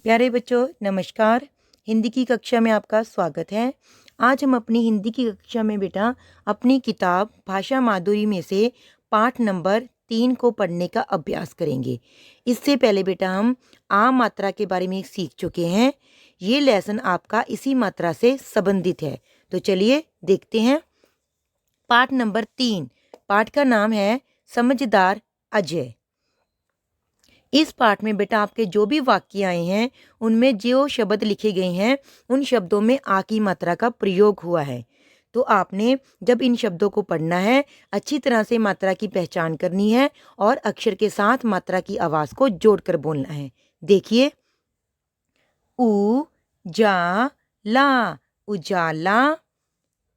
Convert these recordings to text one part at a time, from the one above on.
प्यारे बच्चों नमस्कार। हिंदी की कक्षा में आपका स्वागत है। आज हम अपनी हिंदी की कक्षा में बेटा अपनी किताब भाषा माधुरी में से पाठ नंबर 3 को पढ़ने का अभ्यास करेंगे। इससे पहले बेटा हम आ मात्रा के बारे में सीख चुके हैं। ये लेसन आपका इसी मात्रा से संबंधित है। तो चलिए देखते हैं। पाठ नंबर 3, पाठ का नाम है समझदार अजय। इस पाठ में बेटा आपके जो भी वाक्य आए हैं उनमें जो शब्द लिखे गए हैं उन शब्दों में आ की मात्रा का प्रयोग हुआ है। तो आपने जब इन शब्दों को पढ़ना है अच्छी तरह से मात्रा की पहचान करनी है और अक्षर के साथ मात्रा की आवाज़ को जोड़कर बोलना है। देखिए, उ जा ला उजाला,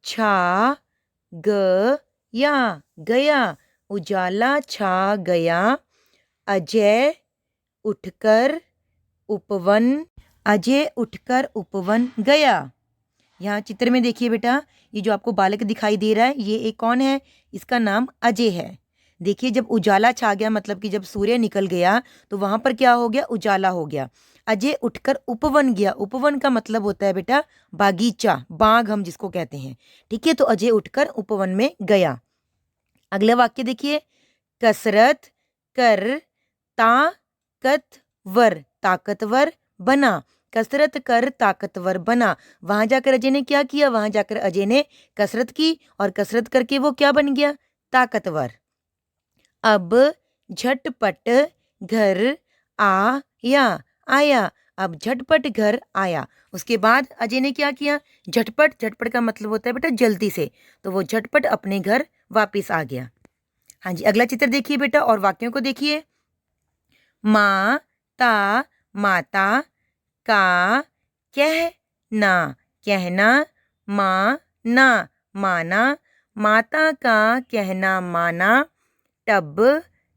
छा ग या गया उजाला छा गया, अजय उठकर उपवन, अजय उठकर उपवन गया। यहाँ चित्र में देखिए बेटा, ये जो आपको बालक दिखाई दे रहा है ये एक कौन है? इसका नाम अजय है। देखिए, जब उजाला छा गया मतलब कि जब सूर्य निकल गया तो वहां पर क्या हो गया? उजाला हो गया। अजय उठकर उपवन गया। उपवन का मतलब होता है बेटा बागीचा, बाग हम जिसको कहते हैं। ठीक है, तो अजय उठकर उपवन में गया। अगला वाक्य देखिए, कसरत कर ताकतवर, ताकतवर बना, कसरत कर ताकतवर बना। वहां जाकर अजय ने क्या किया? वहां जाकर अजय ने कसरत की और कसरत करके वो क्या बन गया? ताकतवर। अब झटपट घर आया, आया, अब झटपट घर आया। उसके बाद अजय ने क्या किया? झटपट, झटपट का मतलब होता है बेटा जल्दी से, तो वो झटपट अपने घर वापिस आ गया। हाँ जी, अगला चित्र देखिए बेटा और वाक्यों को देखिए। माता, माता का कहना, कहना, माना, माना, माता का कहना माना, टब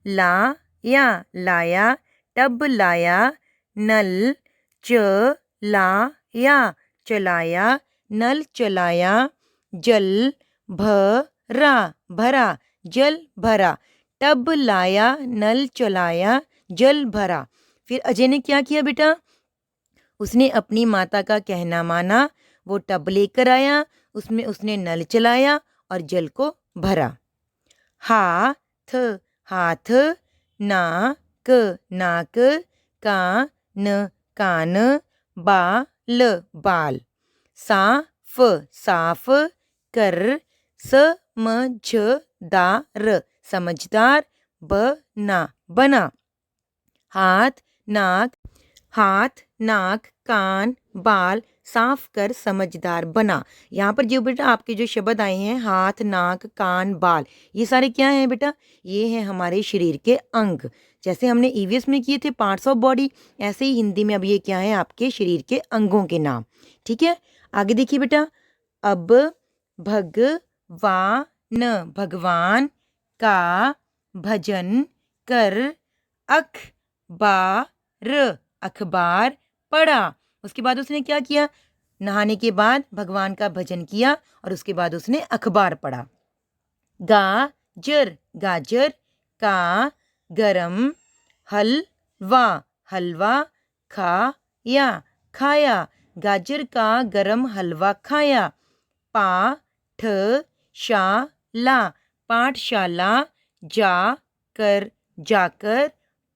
लाया, लाया, टब लाया, नल चलाया, चलाया, नल चलाया, जल भरा, भरा, जल भरा, टब लाया, नल चलाया, जल भरा। फिर अजय ने क्या किया बेटा? उसने अपनी माता का कहना माना, वो टब लेकर आया, उसमें उसने नल चलाया और जल को भरा। हाथ, हाथ, नाक, नाक, कान, कान, बाल, बाल, साफ, साफ, कर, समझदार, समझदार बना, बना। हाथ नाक, हाथ नाक कान बाल साफ कर समझदार बना। यहाँ पर जो बेटा आपके जो शब्द आए हैं हाथ नाक कान बाल, ये सारे क्या हैं बेटा? ये हैं हमारे शरीर के अंग। जैसे हमने ईवीएस में किए थे पार्ट्स ऑफ बॉडी, ऐसे ही हिंदी में अब ये क्या है? आपके शरीर के अंगों के नाम। ठीक है, आगे देखिए बेटा। अब भगवान, भगवान का भजन कर, अखबार, अखबार पढ़ा। उसके बाद उसने क्या किया? नहाने के बाद भगवान का भजन किया और उसके बाद उसने अखबार पढ़ा। गाजर, गाजर का गरम हलवा, हलवा खाया, खाया, गाजर का गरम हलवा खाया। पाठशाला, पाठशाला जाकर, जाकर,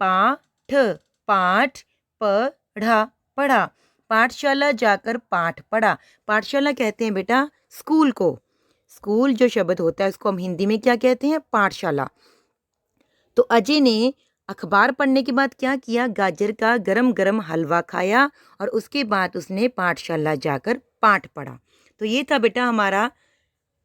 पाठ, पाठ पढ़ा, पढ़ा, पाठशाला जाकर पाठ पढ़ा। पाठशाला कहते हैं बेटा स्कूल को। स्कूल जो शब्द होता है उसको हम हिंदी में क्या कहते हैं? पाठशाला। तो अजय ने अखबार पढ़ने के बाद क्या किया? गाजर का गरम गरम हलवा खाया और उसके बाद उसने पाठशाला जाकर पाठ पढ़ा। तो ये था बेटा हमारा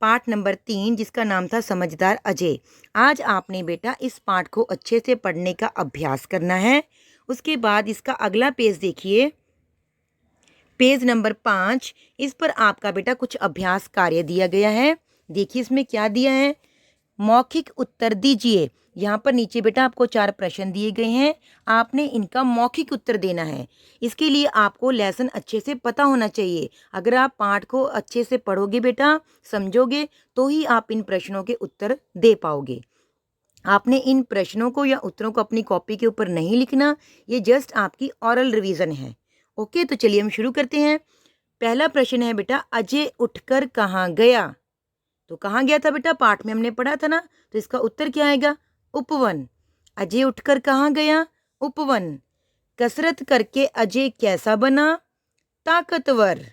पाठ नंबर 3 जिसका नाम था समझदार अजय। आज आपने बेटा इस पाठ को अच्छे से पढ़ने का अभ्यास करना है। उसके बाद इसका अगला पेज देखिए, पेज नंबर 5। इस पर आपका बेटा कुछ अभ्यास कार्य दिया गया है। देखिए इसमें क्या दिया है? मौखिक उत्तर दीजिए। यहाँ पर नीचे बेटा आपको 4 प्रश्न दिए गए हैं, आपने इनका मौखिक उत्तर देना है। इसके लिए आपको लेसन अच्छे से पता होना चाहिए। अगर आप पाठ को अच्छे से पढ़ोगे बेटा, समझोगे, तो ही आप इन प्रश्नों के उत्तर दे पाओगे। आपने इन प्रश्नों को या उत्तरों को अपनी कॉपी के ऊपर नहीं लिखना, ये जस्ट आपकी ऑरल रिवीजन है। ओके, तो चलिए हम शुरू करते हैं। पहला प्रश्न है बेटा, अजय उठकर कहाँ गया? तो कहाँ गया था बेटा? पाठ में हमने पढ़ा था ना, तो इसका उत्तर क्या आएगा? उपवन। अजय उठकर कहाँ गया? उपवन। कसरत करके अजय कैसा बना? ताकतवर।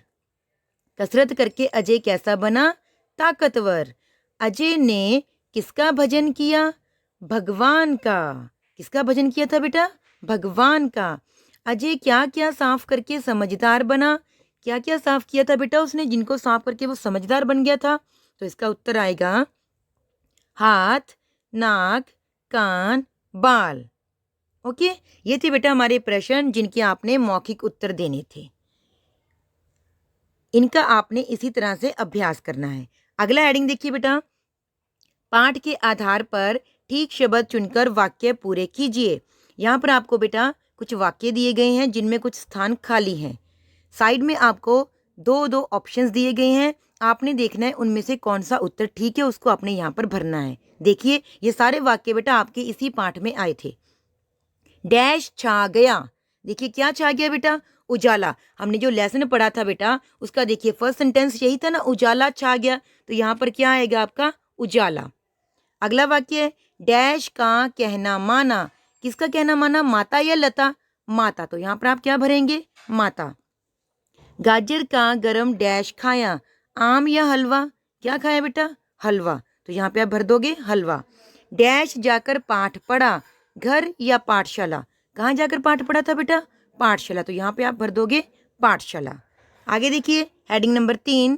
कसरत करके अजय कैसा बना? ताकतवर। अजय ने किसका भजन किया? भगवान का। किसका भजन किया था बेटा? भगवान का। अजय क्या क्या साफ करके समझदार बना? क्या क्या साफ किया था बेटा उसने, जिनको साफ करके वो समझदार बन गया था? तो इसका उत्तर आएगा हाथ, नाक, कान, बाल। ओके, ये थे बेटा हमारे प्रश्न जिनके आपने मौखिक उत्तर देने थे। इनका आपने इसी तरह से अभ्यास करना है। अगला हेडिंग देखिए बेटा, पाठ के आधार पर ठीक शब्द चुनकर वाक्य पूरे कीजिए। यहाँ पर आपको बेटा कुछ वाक्य दिए गए हैं जिनमें कुछ स्थान खाली हैं। साइड में आपको दो दो ऑप्शंस दिए गए हैं, आपने देखना है उनमें से कौन सा उत्तर ठीक है, उसको आपने यहाँ पर भरना है। देखिए ये सारे वाक्य बेटा आपके इसी पाठ में आए थे। डैश छा गया। देखिए क्या छा गया बेटा? उजाला। हमने जो लेसन पढ़ा था बेटा उसका देखिए फर्स्ट सेंटेंस यही था ना, उजाला छा गया। तो यहाँ पर क्या आएगा आपका? उजाला। अगला वाक्य है, डैश का कहना माना। किसका कहना माना? माता या लता? माता। तो यहाँ पर आप क्या भरेंगे? माता। गाजर का गरम डैश खाया। आम या हलवा? क्या खाया बेटा? हलवा। तो यहाँ पे आप भर दोगे हलवा। डैश जाकर पाठ पढ़ा। घर या पाठशाला? कहाँ जाकर पाठ पढ़ा था बेटा? पाठशाला। तो यहाँ पे आप भर दोगे पाठशाला। आगे देखिए हेडिंग नंबर 3,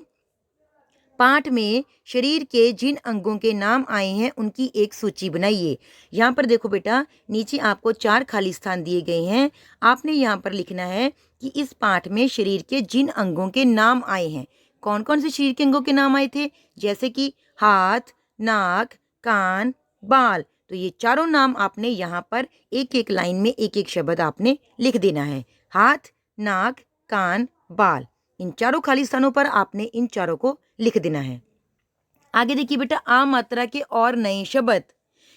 पाठ में शरीर के जिन अंगों के नाम आए हैं उनकी एक सूची बनाइए। यहाँ पर देखो बेटा नीचे आपको 4 खाली स्थान दिए गए हैं। आपने यहाँ पर लिखना है कि इस पाठ में शरीर के जिन अंगों के नाम आए हैं। कौन कौन से शरीर के अंगों के नाम आए थे? जैसे कि हाथ, नाक, कान, बाल। तो ये चारों नाम आपने यहाँ पर एक एक लाइन में एक एक शब्द आपने लिख देना है। हाथ, नाक, कान, बाल। इन चारों खाली स्थानों पर आपने इन चारों को लिख देना है। आगे देखिए बेटा, आ मात्रा के और नए शब्द।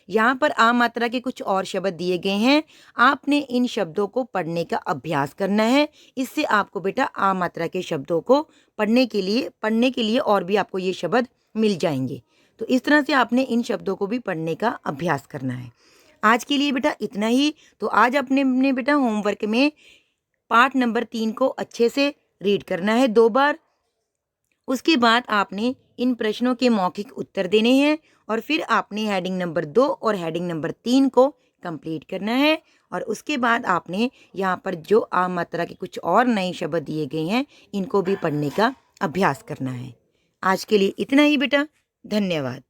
यहाँ पर आ मात्रा के कुछ और शब्द दिए गए हैं, आपने इन शब्दों को पढ़ने का अभ्यास करना है। इससे आपको बेटा आ मात्रा के शब्दों को पढ़ने के लिए और भी आपको ये शब्द मिल जाएंगे। तो इस तरह से आपने इन शब्दों को भी पढ़ने का अभ्यास करना है। आज के लिए बेटा इतना ही। तो आज अपने बेटा होमवर्क में पाठ नंबर 3 को अच्छे से रीड करना है 2 बार। उसके बाद आपने इन प्रश्नों के मौखिक उत्तर देने हैं और फिर आपने हेडिंग नंबर 2 और हेडिंग नंबर 3 को कंप्लीट करना है। और उसके बाद आपने यहाँ पर जो आ मात्रा के कुछ और नए शब्द दिए गए हैं इनको भी पढ़ने का अभ्यास करना है। आज के लिए इतना ही बेटा, धन्यवाद।